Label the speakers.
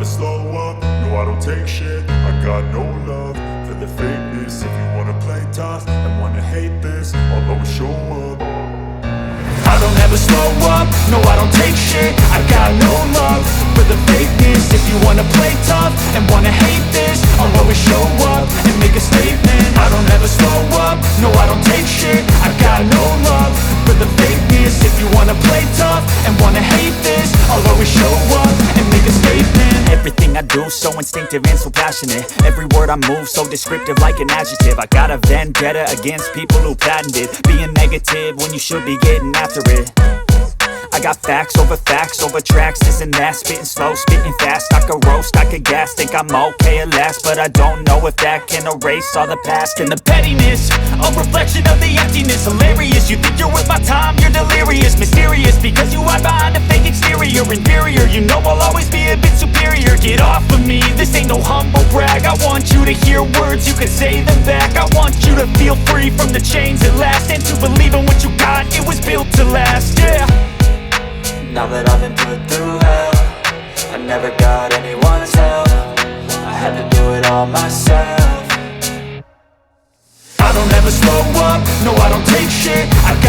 Speaker 1: slow up, no I don't take shit. I got no love for the fakeness. If you wanna play tough and wanna hate this, I'll always show up. I don't ever slow up, no I don't take shit. I got no love for the fakeness. If you wanna play tough and wanna hate this, I'll always show up and make a statement. I don't ever slow up, no I don't take shit. I got no love for the fakeness. If you wanna play tough and wanna hate this, I'll always show up and make a statement.
Speaker 2: Everything I do so instinctive and so passionate. Every word I move so descriptive like an adjective. I got a vendetta against people who patented being negative when you should be getting after it. I got facts over tracks, this and that. Spitting slow, spitting fast. I could roast, I could gas. Think I'm okay at last, but I don't know if that can erase all the past. And the pettiness, a reflection of the emptiness. Hilarious, you think you're worth my time, you're delirious. Mysterious, because you hide behind a fake exterior. Inferior, you know I'll always be a bit superior. Get off of me, this ain't no humble brag. I want you to hear words, you can say them back. I want you to feel free from the chains at last, and to believe in what you got, it was built to last, yeah.
Speaker 3: Now that I've been put through hell, I never got anyone's help. I had to do it all myself.
Speaker 1: I don't ever slow up, no I don't take shit. I got